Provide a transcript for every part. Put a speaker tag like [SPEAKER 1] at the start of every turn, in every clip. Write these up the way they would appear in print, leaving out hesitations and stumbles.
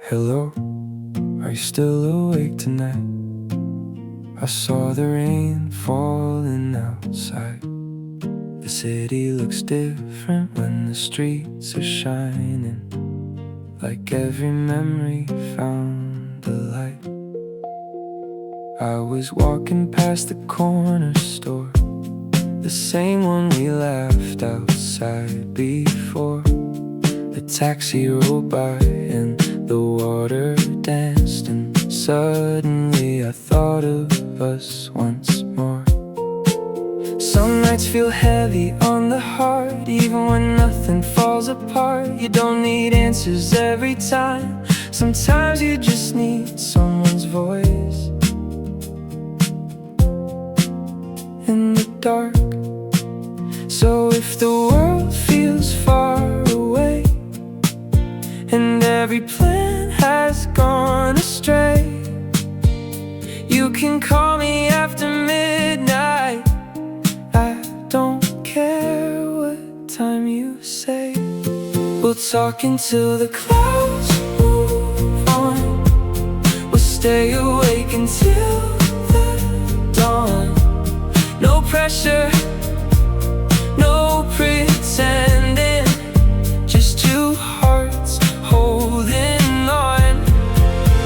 [SPEAKER 1] Hello, are you still awake tonight? I saw the rain falling outside. The city looks different when the streets are shining, like every memory found a light. I was walking past the corner store, the same one we laughed outside before. The taxi rolled by and the water danced, and suddenly I thought of us once more. Some nights feel heavy on the heart, even when nothing falls apart. You don't need answers every time, sometimes you just need someone's voice in the dark. So if the world feels far away and every plan has gone astray, you can call me after midnight. I don't care what time you say. We'll talk until the clouds move on. We'll stay awake until the dawn. No pressure, no pretending, just two hearts holding on.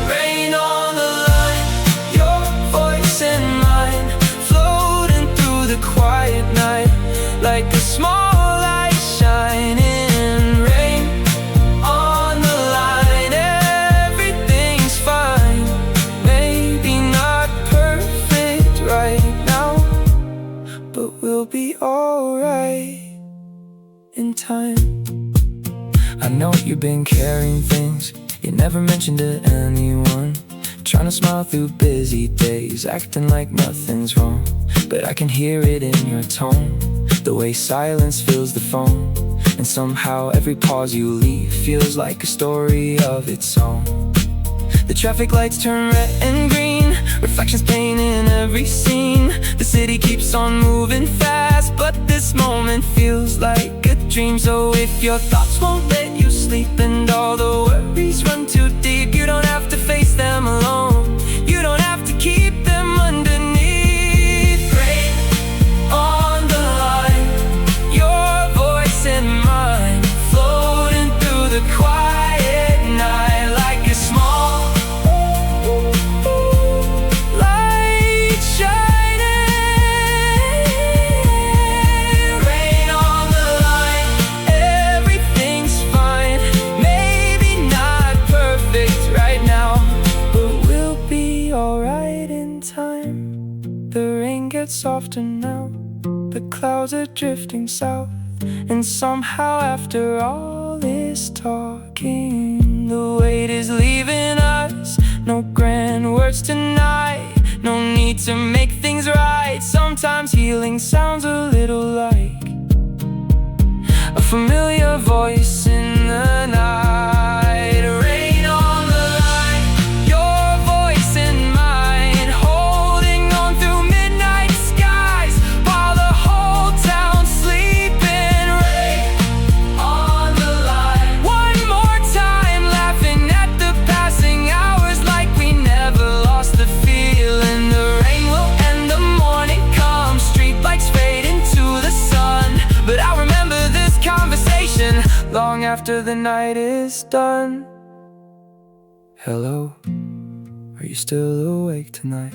[SPEAKER 1] Rain on the line, your voice and mine, floating through the quiet night, like a small light shining. Rain on the line, everything's fine. Maybe not perfect right now, but we'll be alright in time. I know you've been carrying things you never mentioned to anyone, trying to smile through busy days, acting like nothing's wrong. But I can hear it in your tone, the way silence fills the phone. And somehow every pause you leave feels like a story of its own. The traffic lights turn red and green, reflections paint in every scene. The city keeps on moving fast, but this moment feels like a dream. So if your thoughts won't let you sleep and all the worries run too deep, you don't have to face them alone, you don't have to keep them underneath. Rain on the line, your voice and mine, floating through the quiet night, like a small light shining. Rain on the line, everything's fine. Maybe not perfect right now, but we'll be alright in time. The rain gets softer now, the clouds are drifting south, and somehow after all this talking, the weight is leaving us. No grand words tonight, no need to make things right. Sometimes healing sounds a little like a familiar voice in the night. Rain on the line, your voice and mine, holding on through midnight skies while the whole town's sleeping. Rain on the line, one more time, laughing at the passing hours like we never lost the feeling. The rain will end, the morning comes, streetlights fade into the sun, but I remember this conversation long after the night is done. Hello, are you still awake tonight?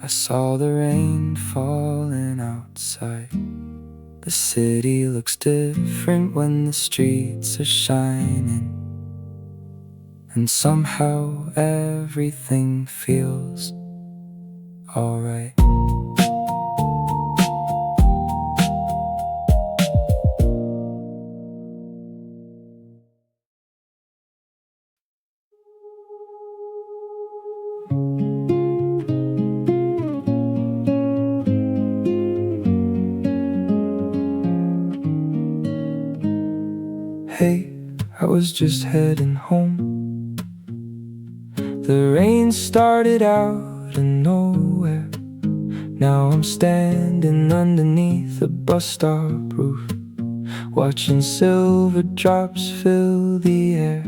[SPEAKER 1] I saw the rain falling outside. The city looks different when the streets are shining, and somehow everything feels alright. Hey, I was just heading home. The rain started out of nowhere. Now I'm standing underneath a bus stop roof, watching silver drops fill the air.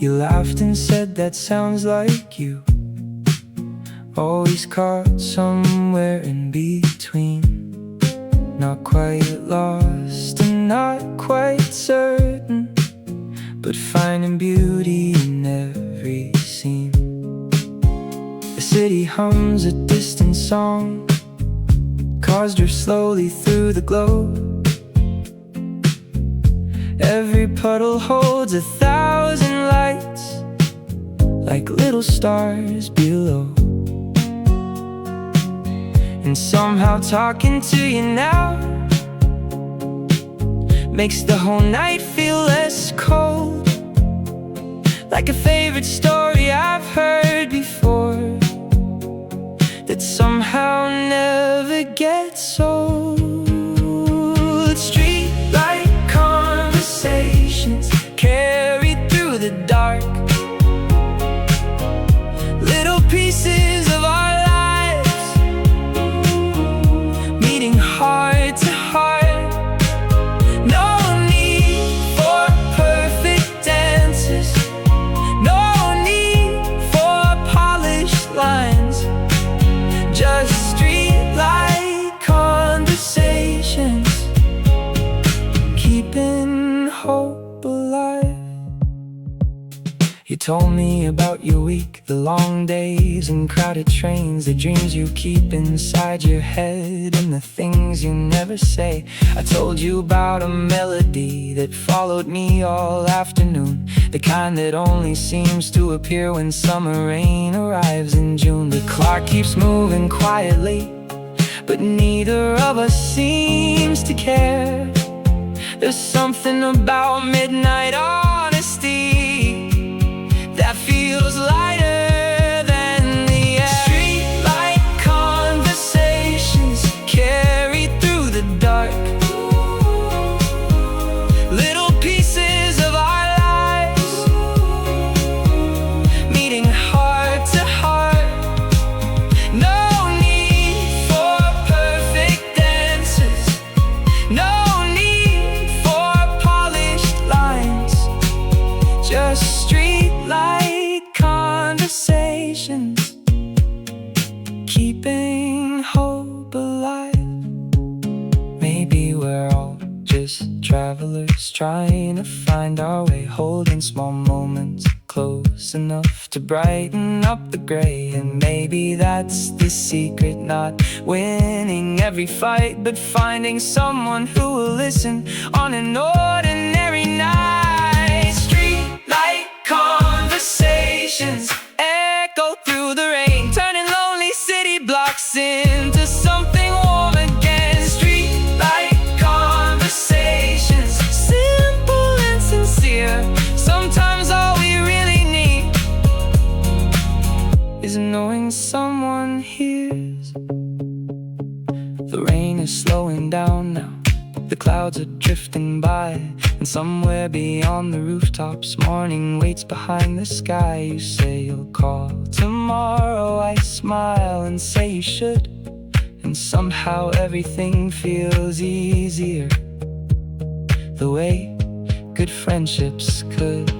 [SPEAKER 1] You laughed and said that sounds like you. Always caught somewhere in between, not quite lost and not quite certain, but finding beauty in every scene. The city hums a distant song, cars drift slowly through the glow. Every puddle holds 1,000 lights, like little stars below. And somehow talking to you now makes the whole night feel less cold, like a favorite story I've heard before, that somehow never gets old. Streetlight conversations carried through the dark, little pieces of our lives meeting heart to heart. No need for perfect dances, no need for polished lines, just streetlight conversations, keeping hope alive. You told me about your week, the long days and crowded trains, the dreams you keep inside your head and the things you never say. I told you about a melody that followed me all afternoon, the kind that only seems to appear when summer rain arrives in June. The clock keeps moving quietly, but neither of us seems to care. There's something about midnight honesty that feels lighter than the air. Streetlight conversations carried through the dark, little pieces of our lives meeting heart to heart. No need for perfect dances, no need for polished lines, just streetlight conversations, keeping hope alive. Maybe we're all just travelers trying to find our way, holding small moments close enough to brighten up the gray. And maybe that's the secret, not winning every fight, but finding someone who will listen on an ordinary night. Streetlight conversations echo through the rain, turning lonely city blocks into something warm again. Streetlight conversations, simple and sincere. Sometimes all we really need is knowing someone hears. The rain is slowing down now, the clouds are drifting by, and somewhere beyond the rooftops, morning waits behind the sky. You say you'll call tomorrow, I smile and say you should, and somehow everything feels easier, the way good friendships could.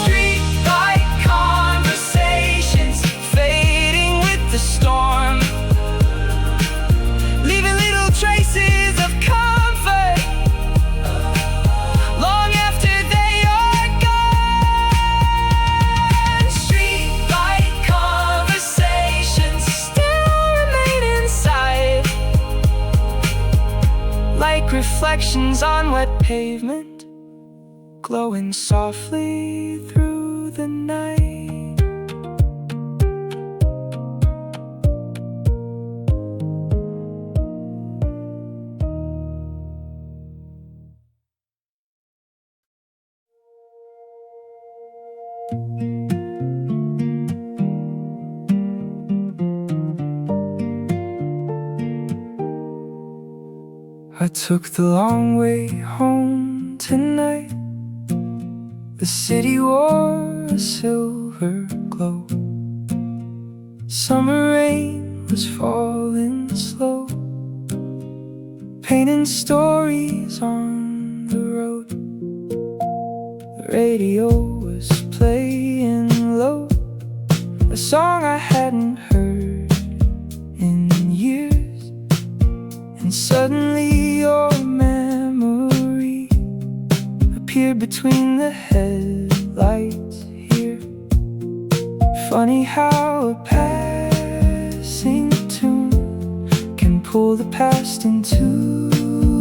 [SPEAKER 1] Streetlight conversations fading with the storm, leaving little traces of comfort long after they are gone. Streetlight conversations still remain inside, like reflections on wet pavement, glowing softly through the night. I took the long way home tonight. The city wore a silver glow. Summer rain was falling slow, painting stories on the road. The radio was playing low, a song I hadn't heard in years. And suddenly your memory appeared between the headlights here. Funny how a passing tune can pull the past into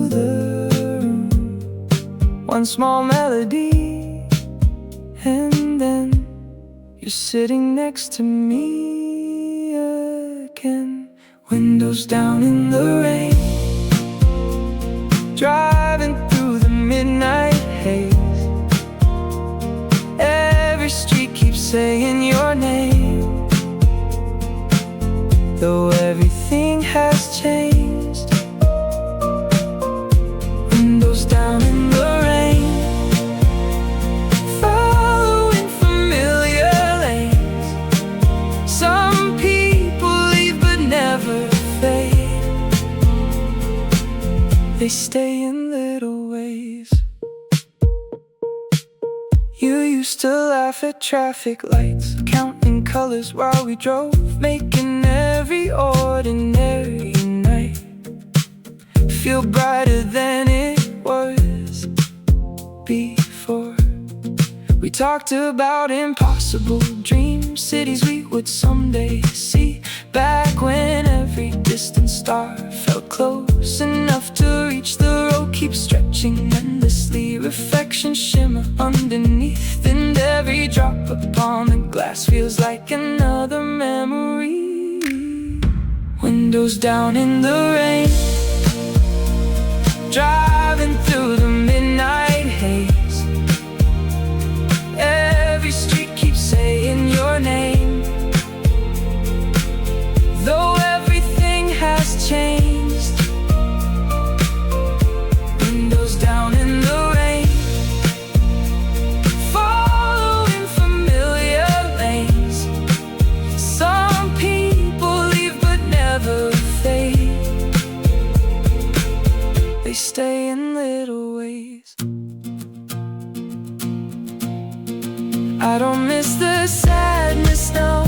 [SPEAKER 1] the room. One small melody, and then you're sitting next to me again. Windows down in the rain, driving through the midnight haze. Every street keeps saying your name, though everything has changed. Windows down in the rain, following familiar lanes. Some people leave but never fade. They stay in little ways. You used to laugh at traffic lights, counting colors while we drove, making every ordinary night feel brighter than it was before. We talked about impossible dreams, cities we would someday see. Back when every distant star felt close enough to reach, the road keeps stretching endlessly. Reflections shimmer underneath, and every drop upon the glass feels like another memory. Windows down in the rain, driving through the midnight haze. Every street keeps saying your name, though everything has changed. Windows down in the rain, following familiar lanes. Some people leave but never fade. They stay in little ways. I don't miss the sadness now.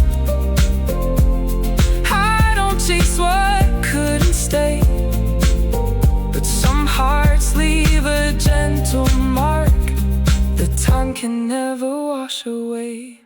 [SPEAKER 1] I don't chase what couldn't stay, but some hearts leave a gentle mark that time can never wash away.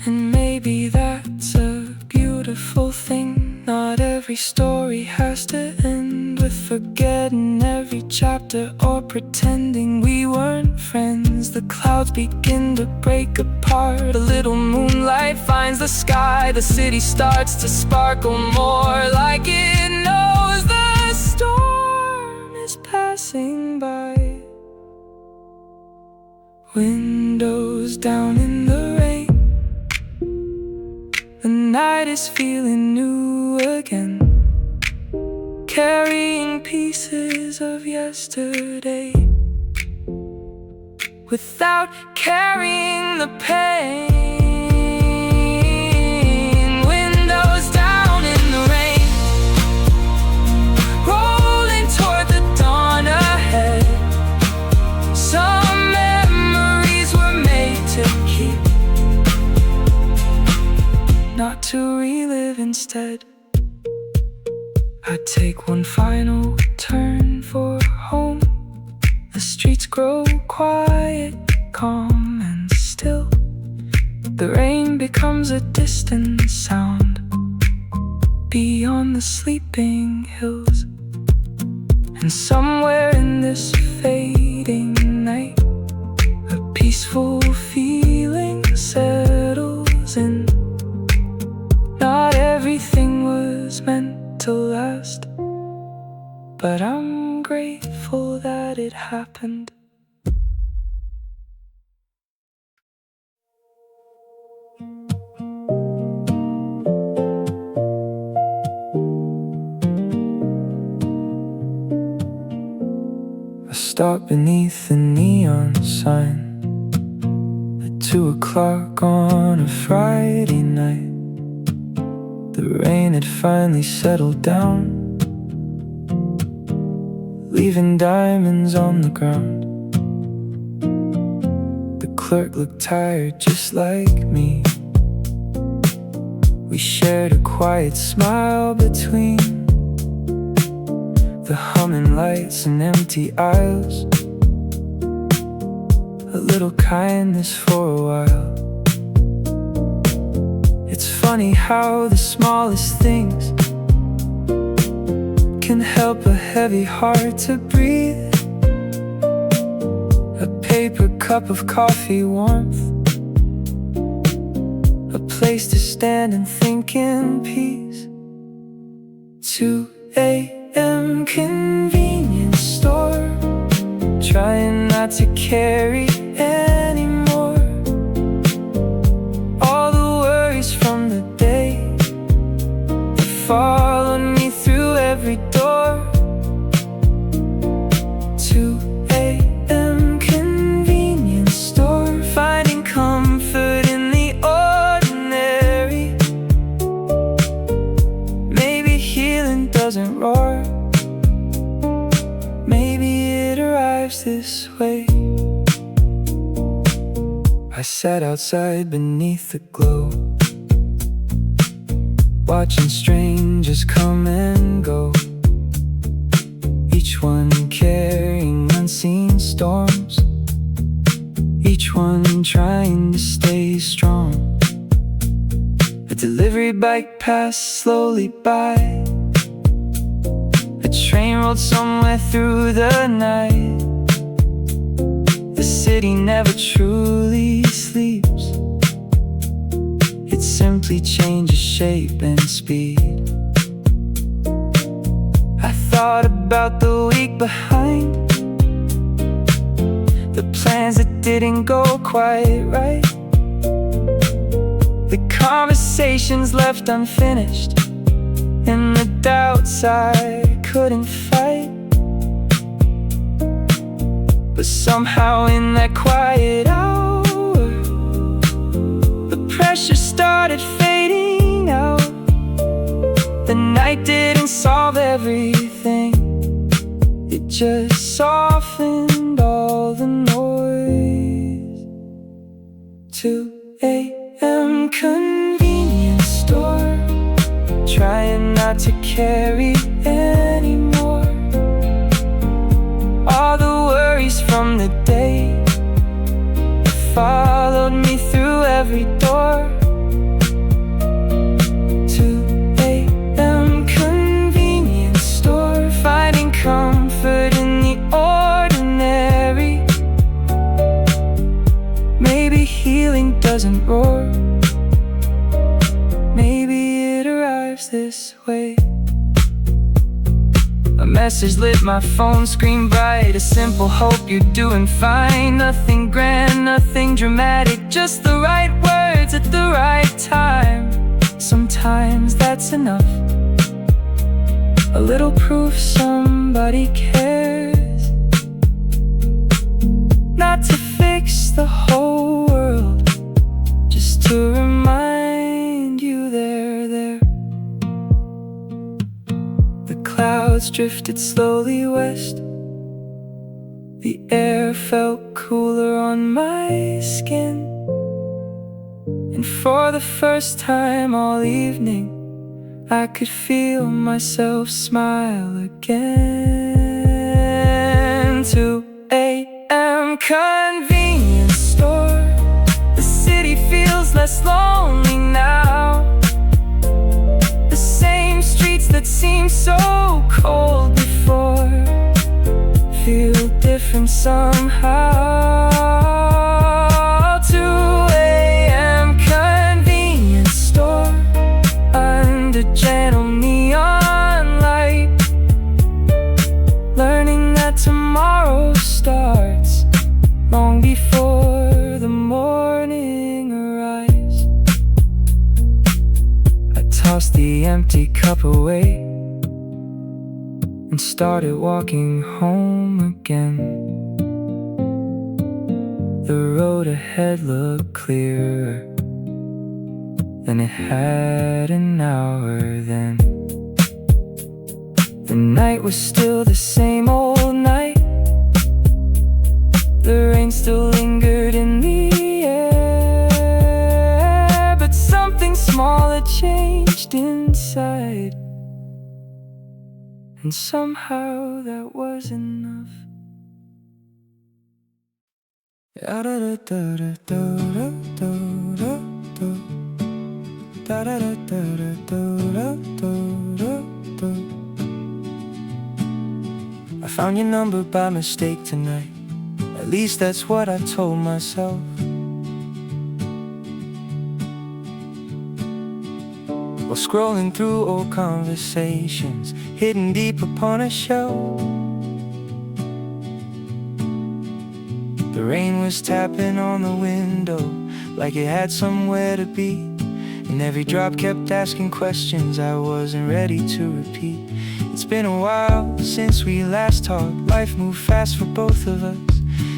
[SPEAKER 1] And maybe that's a beautiful thing. Not every story has to end with forgetting every chapter or pretending we weren't friends. The clouds begin to break apart, a little moonlight finds the sky. The city starts to sparkle more, like it knows the storm is passing by. Windows down in the rain, the night is feeling new again, carrying pieces of yesterday without carrying the pain. Windows down in the rain, rolling toward the dawn ahead. Some memories were made to keep, not to relive instead. I take one final turn for home. The streets grow quiet, calm and still. The rain becomes a distant sound beyond the sleeping hills. And somewhere in this fading night, a peaceful feeling settles in. Not everything was meant to last, but I'm grateful that it happened. I stopped beneath the neon sign at 2 o'clock on a Friday night. The rain had finally settled down, leaving diamonds on the ground. clerk looked tired just like me. We shared a quiet smile between the humming lights and empty aisles. A little kindness for a while. It's funny how the smallest things can help a heavy heart to breathe. A paper cup of coffee warmth, a place to stand and think in peace. 2 a.m. convenience store, trying not to carry anymore all the worries from the day that followed me through every door. 2 a.m. convenience store, finding comfort in the ordinary. Maybe healing doesn't roar, maybe it arrives this way. I sat outside beneath the glow, watching strangers come and go, each one carrying unseen storms, each one trying to stay strong. A delivery bike passed slowly by, a train rolled somewhere through the night. The city never truly sleeps, it simply changes shape and speed. I thought about the week behind, the plans that didn't go quite right, the conversations left unfinished, and the doubts I couldn't fight. But somehow in that quiet hour, the pressure started fading out. The night didn't solve everything, it just softened all the noise. 2 a.m. convenience store, trying not to carry anymore all the worries from the day that followed me through every door. 2 a.m. convenience store, finding comfort in the ordinary. Maybe healing doesn't roar, maybe it arrives this way. A message lit my phone screen bright, a simple hope you're doing fine. Nothing grand, nothing dramatic, just the right words at the right time. Sometimes that's enough, a little proof somebody cares. Not to fix the whole world, just to remind you they're there. The clouds drifted slowly west, the air felt cooler on my skin, and for the first time all evening I could feel myself smile again. 2 a.m. convenience store, the city feels less lonely now. The same streets that seemed so cold before feel different somehow. 2 a.m. convenience store, under gentle neon light, learning that tomorrow starts long before the morning arrives. I tossed the empty cup away and started walking home again. The road ahead looked clearer than it had an hour then. The night was still the same old night, the rain still lingered in the and somehow that was enough. I found your number by mistake tonight. At least that's what I told myself. While scrolling through old conversations hidden deep upon a shelf. The rain was tapping on the window like it had somewhere to be, and every drop kept asking questions I wasn't ready to repeat. It's been a while since we last talked. Life moved fast for both of us.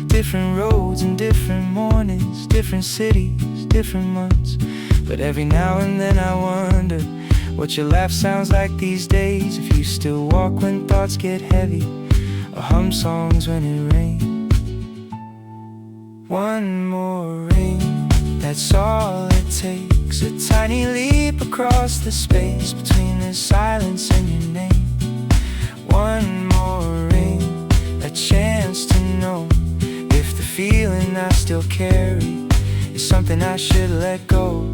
[SPEAKER 1] Different roads and different mornings, different cities, different months. But every now and then I wonder what your laugh sounds like these days. If you still walk when thoughts get heavy, or hum songs when it rains. One more rain, that's all it takes. A tiny leap across the space between the silence and your name. One more rain, a chance to know if the feeling I still carry is something I should let go.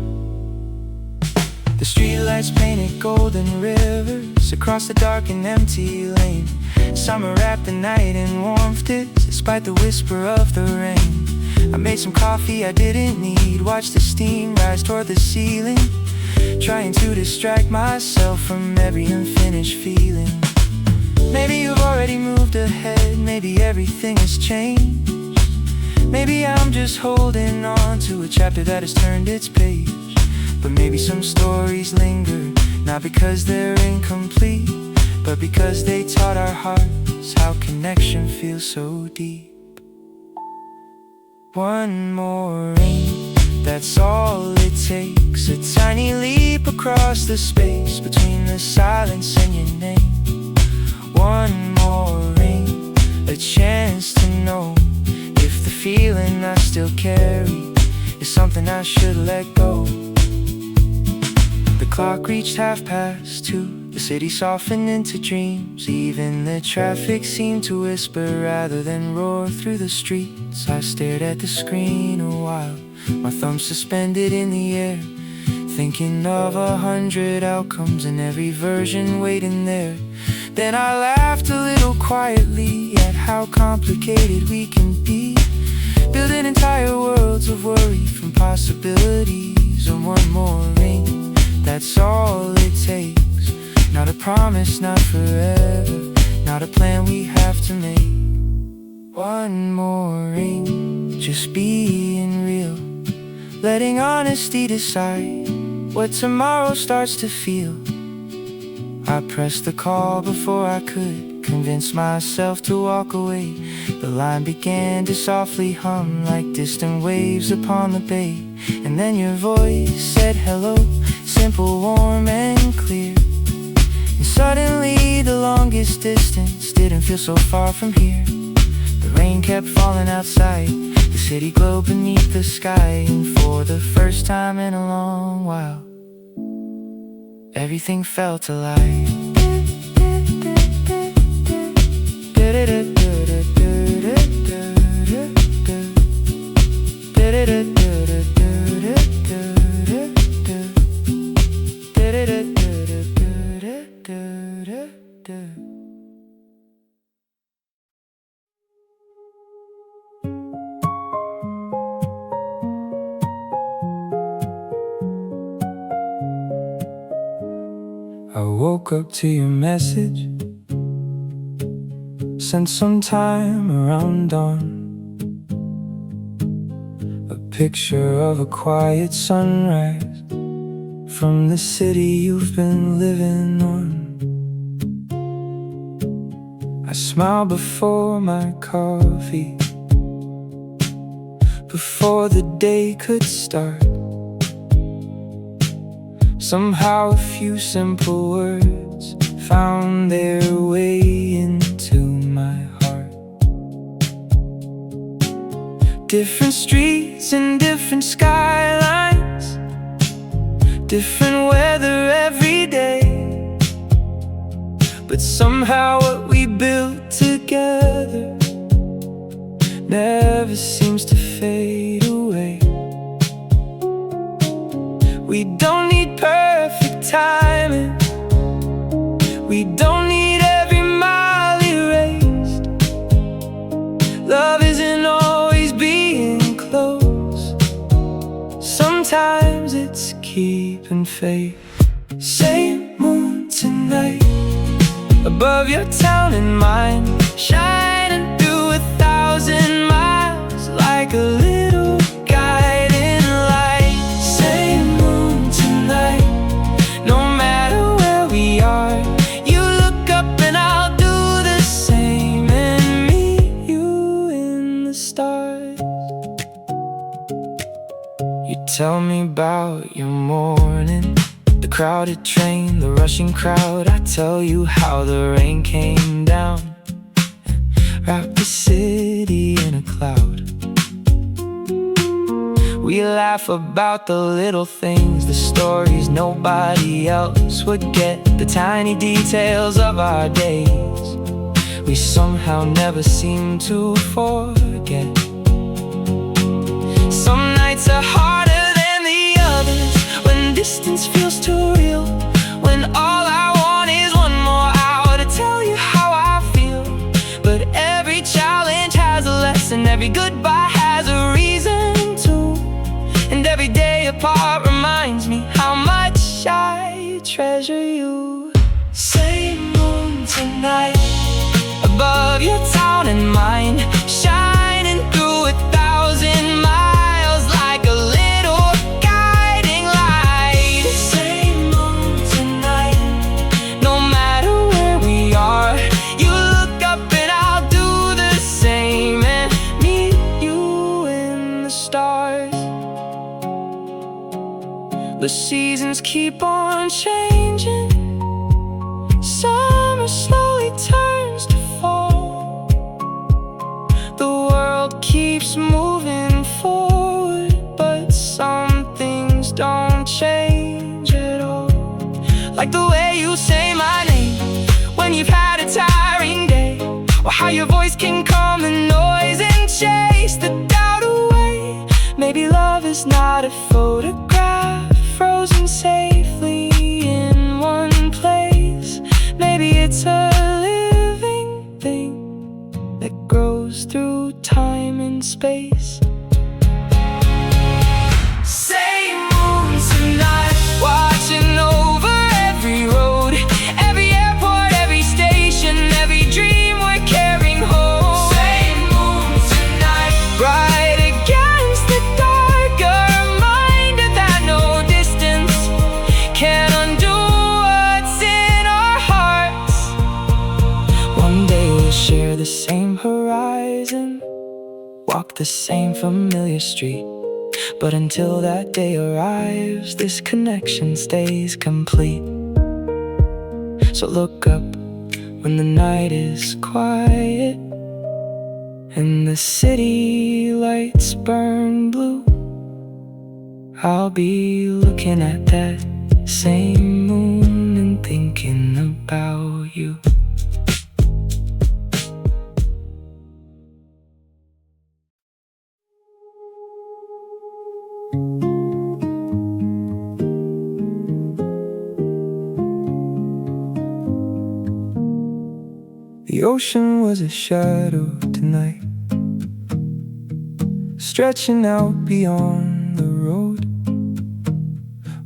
[SPEAKER 1] The streetlights painted golden rivers across the dark and empty lane. Summer wrapped the night in warmth despite the whisper of the rain. I made some coffee I didn't need, watched the steam rise toward the ceiling, trying to distract myself from every unfinished feeling. Maybe you've already moved ahead, maybe everything has changed. Maybe I'm just holding on to a chapter that has turned its page. But maybe some stories linger, not because they're incomplete, but because they taught our hearts how connection feels so deep. One more rain, that's all it takes. A tiny leap across the space between the silence and your name. One more rain, a chance to know if the feeling I still carry is something I should let go. The clock reached 2:30. The city softened into dreams. Even the traffic seemed to whisper rather than roar through the streets. I stared at the screen a while, my thumb suspended in the air, thinking of 100 outcomes and every version waiting there. Then I laughed a little quietly at how complicated we can be, building entire worlds of worry from possibilities. And one more ring, that's all it takes. Not a promise, not forever, not a plan we have to make. One more ring, just being real, letting honesty decide what tomorrow starts to feel. I pressed the call before I could convince myself to walk away. The line began to softly hum like distant waves upon the bay. And then your voice said hello, simple, warm and clear. And suddenly the longest distance didn't feel so far from here. The rain kept falling outside, the city glowed beneath the sky. And for the first time in a long while, everything felt alive. I woke up to your message, sent sometime around dawn. A picture of a quiet sunrise from the city you've been living on. I smiled before my coffee, before the day could start. Somehow a few simple words found their way into my heart. Different streets and different skylines, different weather every day, but somehow what we built together never seems to fade away. We don't need perfect timing, we don't need every mile erased. Love isn't always being close, sometimes it's keeping faith. Same moon tonight, above your town and mine, shining through 1,000 miles like a little guiding light. Same moon tonight, no matter where we are, you look up and I'll do the same and meet you in the stars. You tell me about your morning, the crowded train, the rushing crowd. I tell you how the rain came down, wrapped the city in a cloud. We laugh about the little things, the stories nobody else would get, the tiny details of our days we somehow never seem to forget. Some nights are harder than the others, when distance feels too real, when all I want is one more hour to tell you how I feel. But every challenge has a lesson, every goodbye has a reason to, and every day apart reminds me how much I treasure you. Same moon tonight, above your town and mine, shining through 1,000 miles like a little guiding light. Same moon tonight, no matter where we are, you look up and I'll do the same and meet you in the stars. The seasons keep on changing, summer slowly turns to fall, the world keeps moving forward, but some things don't change at all. Like the way you say my name when you've had a tiring day, or how your voice can calm the noise and chase the doubt away. Maybe love is not a photograph frozen safely in one place. Maybe it's a living thing that grows through time and space. Same moon tonight, watching over every road, every airport, every station, every dream we're carrying home. Same moon tonight, bright against the dark, a reminder that no distance can undo what's in our hearts. One day we'll share the same horizon, walk the same familiar street, but until that day arrives, this connection stays complete. So look up when the night is quiet and the city lights burn blue. I'll be looking at that same moon and thinking about you. The ocean was a shadow tonight, stretching out beyond the road.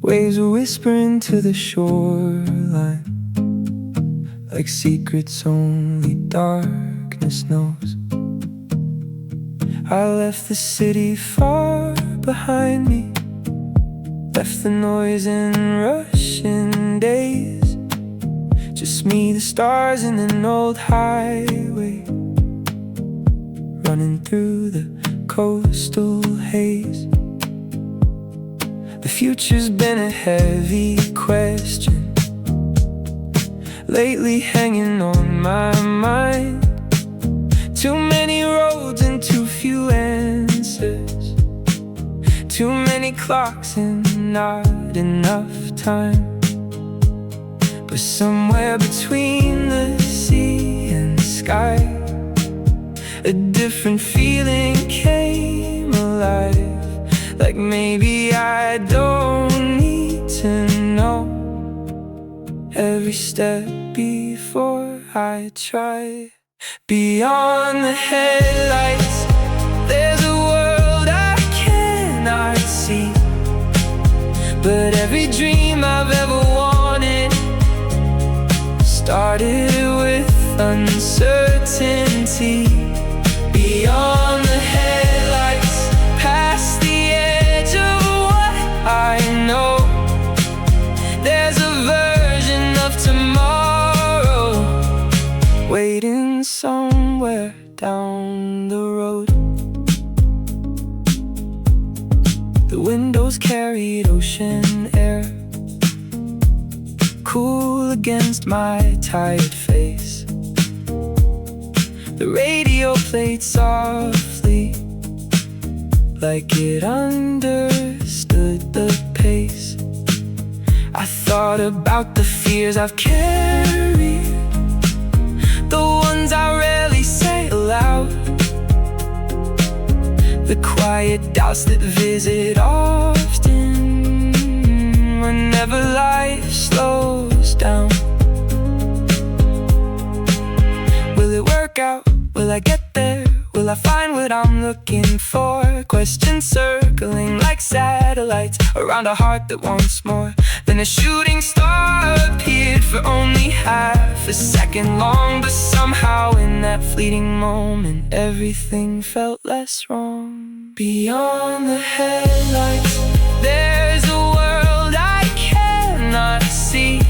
[SPEAKER 1] Waves were whispering to the shoreline, like secrets only darkness knows. I left the city far behind me, left the noise and rushing days. Just me, the stars, and an old highway running through the coastal haze. The future's been a heavy question lately, hanging on my mind. Too many roads and too few answers, too many clocks and not enough time. but somewhere between the sea and the sky, a different feeling came alive. Like maybe I don't need to know every step before I try. Beyond the headlights, there's a world I cannot see, but every dream I've ever wanted started with uncertainty. Beyond the headlights, past the edge of what I know, there's a version of tomorrow waiting somewhere down the road. The windows carried ocean air, cool against my tired face. The radio played softly, like it understood the pace. I thought about the fears I've carried, the ones I rarely say aloud, the quiet doubts that visit often whenever life slows down. Will it work out? Will I get there? Will I find what I'm looking for? Questions circling like satellites around a heart that wants more. Then a shooting star appeared for only half a second long, but somehow in that fleeting moment everything felt less wrong. Beyond the headlights, there's a world I cannot see,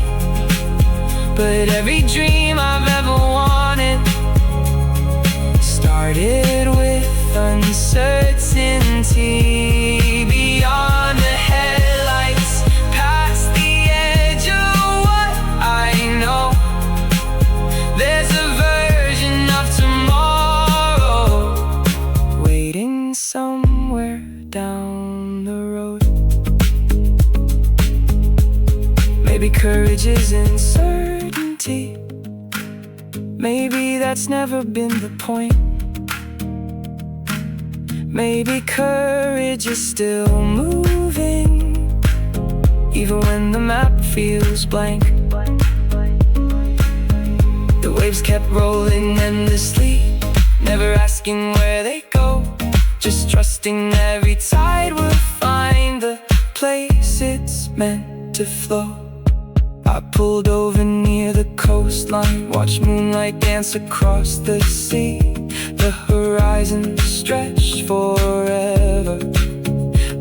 [SPEAKER 1] but every dream I've ever wanted started with uncertainty. Beyond the headlights, past the edge of what I know, there's a version of tomorrow waiting somewhere down the road. Maybe courage is uncertainty, maybe that's never been the point. Maybe courage is still moving, even when the map feels blank. The waves kept rolling endlessly, never asking where they go, just trusting every tide will find the place it's meant to flow. I pulled over near the coastline, watched moonlight dance across the sea. The horizon stretched forever,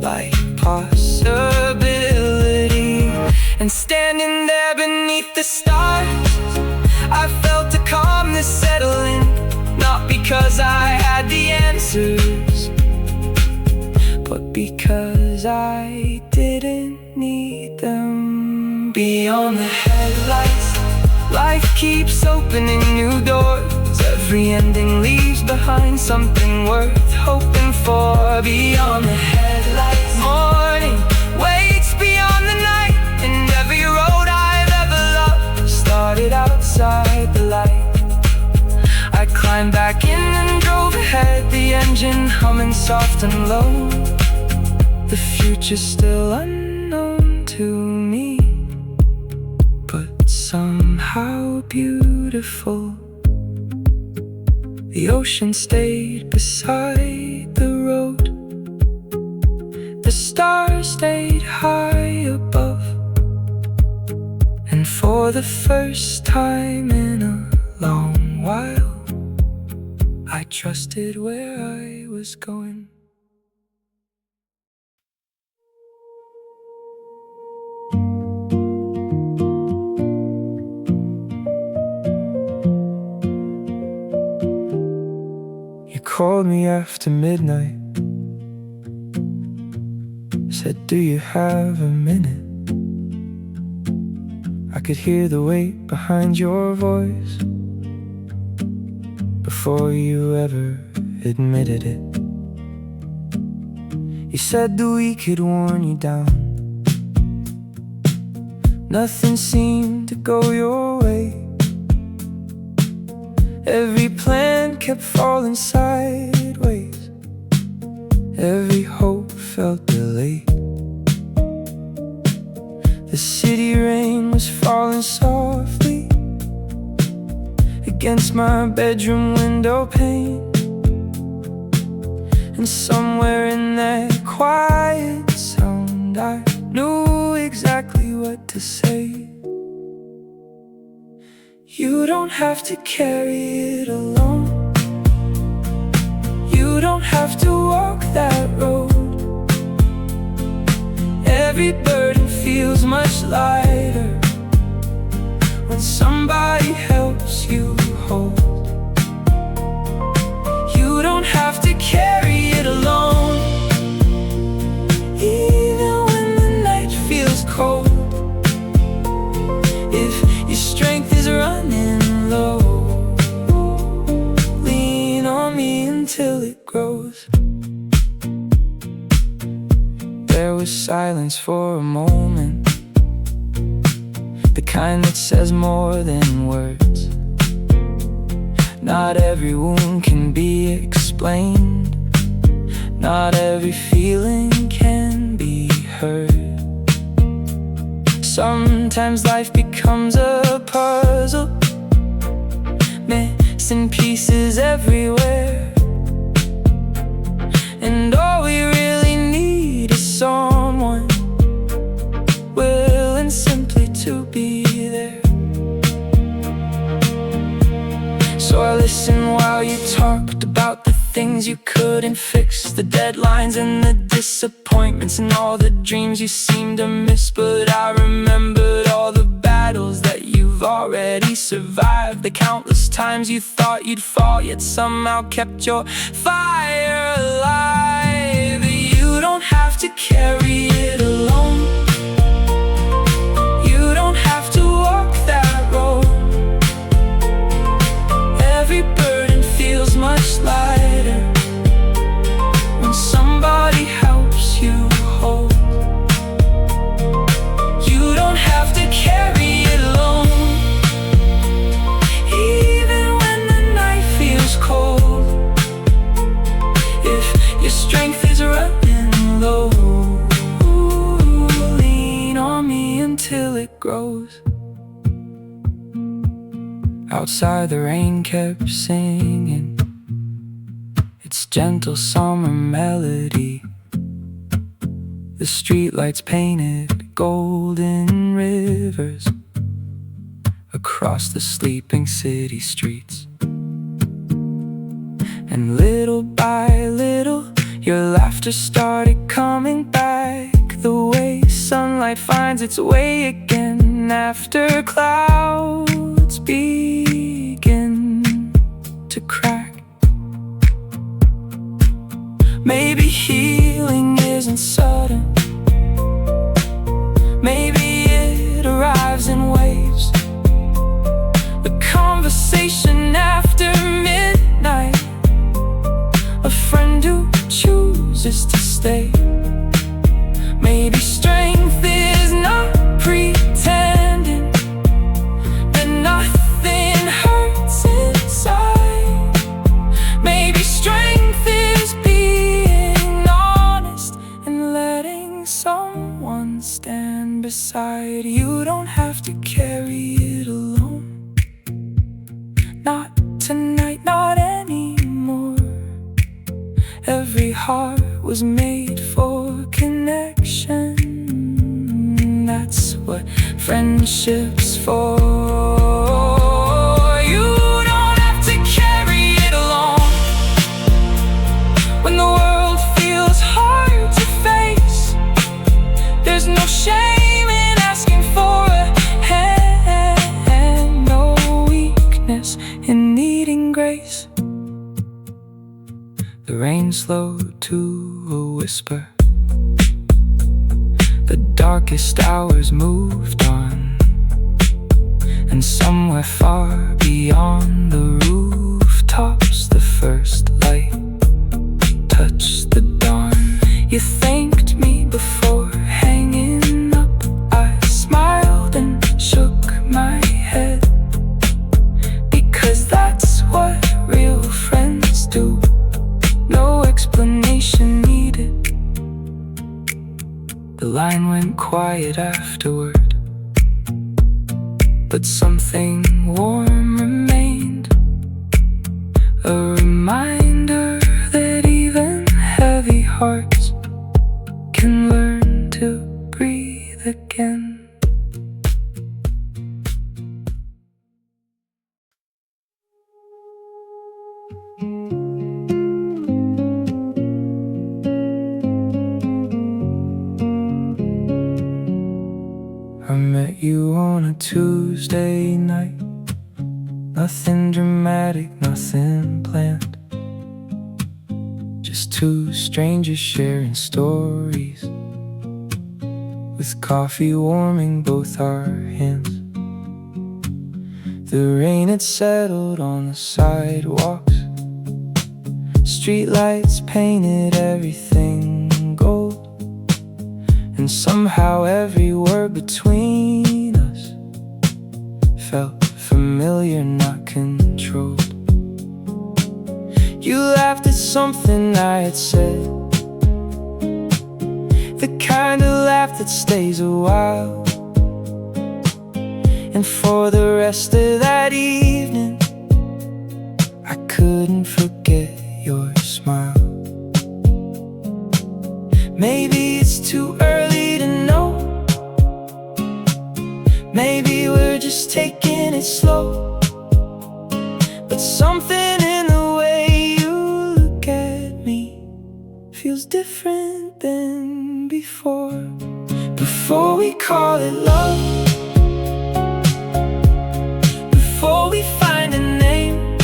[SPEAKER 1] like possibility. And standing there beneath the stars, I felt a calmness settle in. Not because I had the answers, but because I didn't need them. Beyond the headlights, life keeps opening new doors. Every ending leaves behind something worth hoping for. Beyond the headlights, morning waits beyond the night, and every road I've ever loved started outside the light. I climbed back in and drove ahead, the engine humming soft and low. The future's still unknown to me, but somehow beautiful. The ocean stayed beside the road, the stars stayed high above, and for the first time in a long while, I trusted where I was going. Called me after midnight, said, do you have a minute? I could hear the weight behind your voice before you ever admitted it. You said that we could worn you down, nothing seemed to go your way. Every plan kept falling sideways. Every hope felt delayed. The city rain was falling softly against my bedroom window pane. And somewhere in that quiet sound I knew exactly what to say. You don't have to carry it alone. You don't have to walk that road. Every burden feels much lighter when somebody helps you hold. You don't have to carry it alone, even when the night feels cold. If your strength is running low, lean on me until it grows. There was silence for a moment, the kind that says more than words. Not every wound can be explained. Not every feeling can be heard. Sometimes life becomes a puzzle, missing pieces everywhere. And all we really need is someone willing simply to be there. So I listened while you talked about the things you couldn't fix, the deadlines and the disappointments and all the dreams you seemed to miss. But I remembered all the battles that you've already survived, the countless times you thought you'd fall, yet somehow kept your fire alive. You don't have to carry it alone. You don't have to walk that road. Every burden feels much lighter when somebody helps you hold. You don't have to carry it alone, even when the night feels cold. If your strength is running low, lean on me until it grows. Outside the rain kept singing its gentle summer melody. The streetlights painted golden rivers across the sleeping city streets. And little by little your laughter started coming back, the way sunlight finds its way again after clouds begin to crack. Maybe healing isn't sudden, maybe it arrives in waves. The conversation after midnight, a friend who chooses to stay. Maybe strength is not pretending that nothing hurts inside. Maybe strength is being honest and letting someone stand beside. You don't have to carry it alone. Not tonight, not anymore. Every heart was made for connection. That's what friendship's for. You don't have to carry it alone when the world feels hard to face. There's no shame in asking for a hand, no weakness in needing grace. The rain slowed to a whisper. The darkest hours moved on, and somewhere far beyond the rooftops, the first light touched the dawn. You thanked me before hanging up. I smiled and quiet afterward, but something warm remained, a reminder that even heavy hearts can learn to breathe again. I met you on a Tuesday night. Nothing dramatic, nothing planned. Just two strangers sharing stories, with coffee warming both our hands. The rain had settled on the sidewalks, streetlights painted everything gold, and somehow every word between us felt familiar, not controlled. You laughed at something I had said, the kind of laugh that stays a while. And for the rest of that evening, I couldn't forget your smile. Maybe it's too early to know, maybe we're just taking it slow, but something in the way you look at me feels different than before. Before we call it love, before we find a name,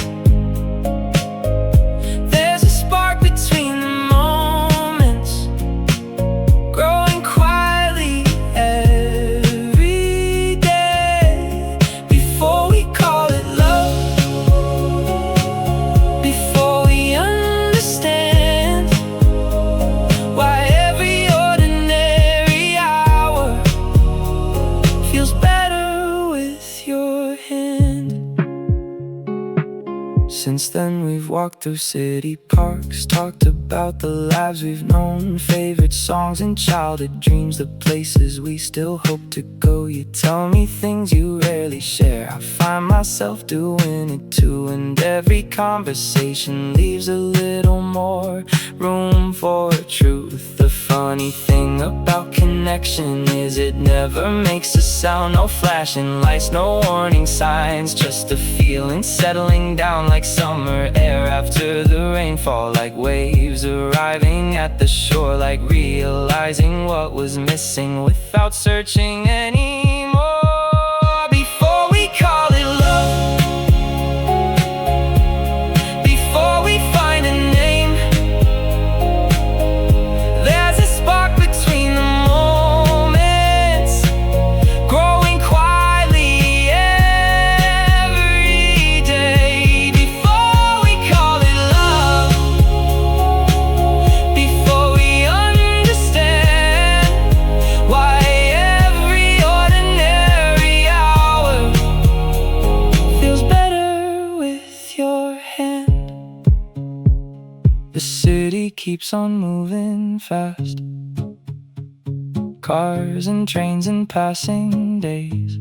[SPEAKER 1] there's a spark between the moments, growing quietly every day. Before we call it love, before we understand why every ordinary hour feels better with your hand. Since then we've walked through city parks, talked about the lives we've known, favorite songs and childhood dreams, the places we still hope to go. You tell me things you rarely share, I find myself doing it too, and every conversation leaves a little more room for truth. The funny thing about connection is it never makes a sound, no flashing lights, no warning signs, just a feeling settling down like summer air after the rainfall, like waves arriving at the shore, like realizing what was missing without searching anymore. Before we call it love, before we find a name, there's a spark between the moments, growing quietly every day. Before we call it love, before we understand why every ordinary hour feels better with your hand. The city keeps on moving fast, cars and trains and passing days,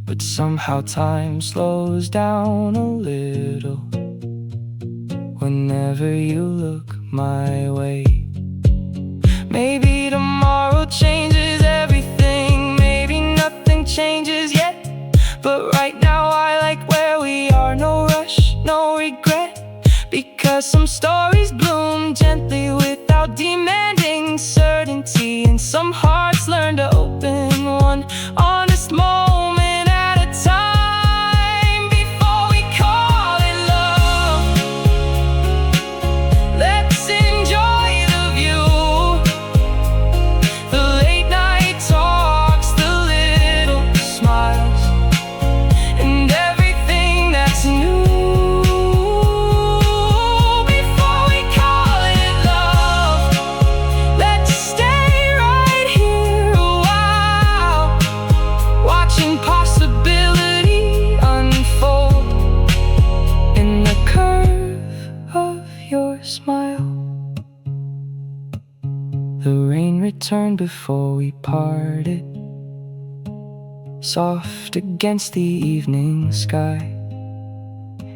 [SPEAKER 1] but somehow time slows down a little whenever you look my way. Maybe tomorrow changes everything, maybe nothing changes yet, but right now I like where we are. No rush, no regret, because some stories bloom gently without demanding certainty, and some hearts learn to open one honest moment at a time. Before we call it love, let's enjoy the view, the late night talks, the little smiles, and everything that's new. Before we call it love, let's stay right here a while, watching possibility unfold in the curve of your smile. The rain return before we parted. Soft against the evening sky,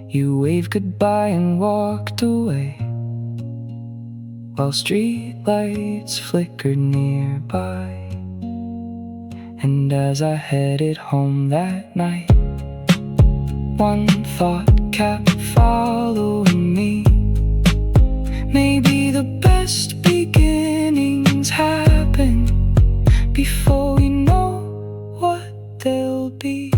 [SPEAKER 1] you waved goodbye and walked away, while streetlights flickered nearby. And as I headed home that night, one thought kept following me. Maybe the best beginnings happen before we know what they'll be.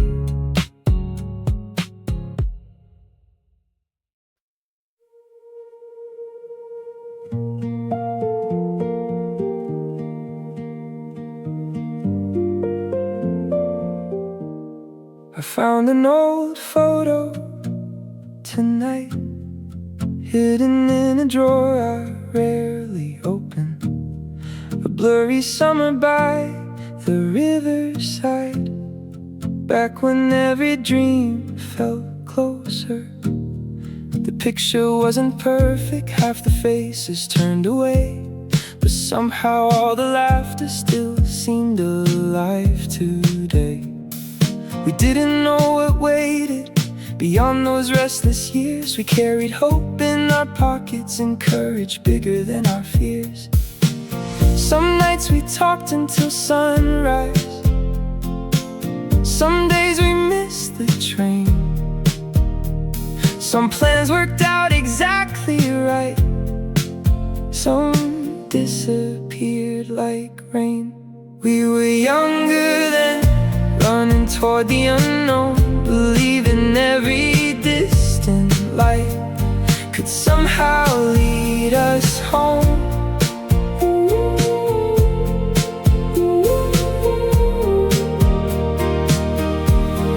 [SPEAKER 1] I found an old photo tonight, hidden in a drawer I rarely open. A blurry summer by the riverside, back when every dream felt closer. The picture wasn't perfect, half the faces turned away, but somehow all the laughter still seemed alive today. We didn't know what waited beyond those restless years. We carried hope in our pockets and courage bigger than our fears. Some nights we talked until sunrise, some days we missed the train. Some plans worked out exactly right, some disappeared like rain. We were younger then, running toward the unknown, believing every distant light could somehow lead us home.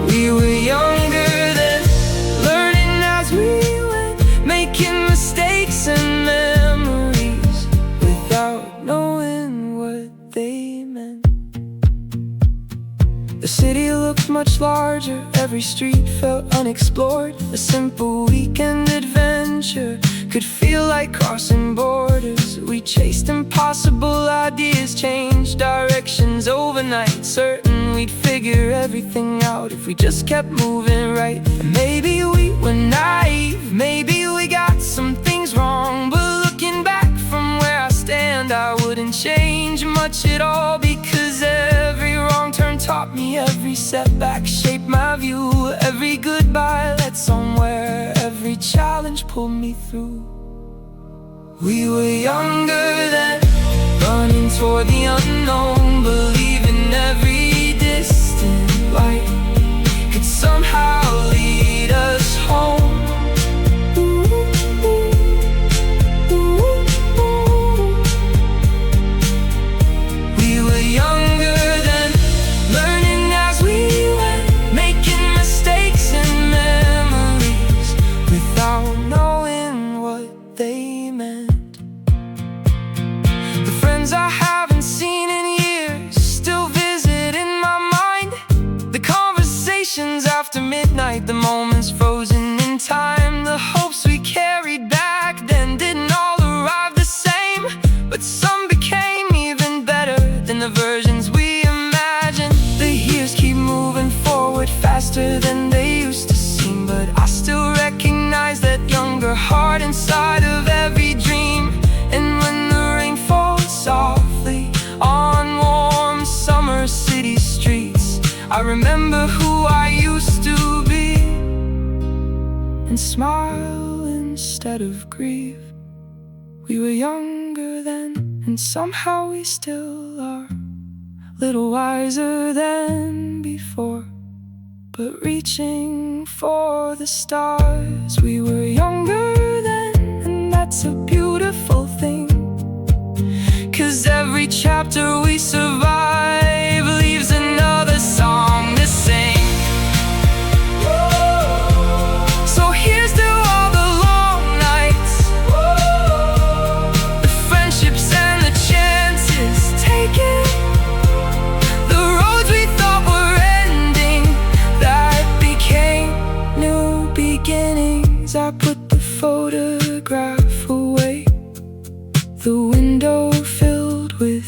[SPEAKER 1] We were younger then, learning as we went, making mistakes and memories without knowing what they meant. The city looked much larger, every street felt unexplored. A simple weekend adventure could feel like crossing borders. We chased impossible ideas, changed directions overnight, certain we'd figure everything out if we just kept moving right. And maybe we were naive, maybe we got some things wrong, but looking back from where I stand, I wouldn't change much at all, because every wrong turn taught me, every setback shaped my view, every goodbye led somewhere, every challenge pulled me through. We were younger then, running toward the unknown, believing every distant light could somehow lead us home. We were younger then, learning as we went, making mistakes and memories without knowing what they meant. The friends I haven't seen in years still visit in my mind. The conversations after midnight, the moments frozen in time, the hopes we carried back then didn't all arrive the same, but some became even better than the versions we imagined. The years keep moving forward faster than they used to seem, but I still recognize that younger heart inside of every dream. And when the rain falls softly on warm summer city streets, I remember who I used to be and smile instead of grieve. We were younger then, and somehow we still are, little wiser than before, but reaching for the stars. We were younger then, and that's a beautiful thing, 'cause every chapter we survive leaves another song to sing. So here's to all the long nights, the friendships and the chances taken, the roads we thought were ending that became new beginnings. I put the photograph away, the window filled with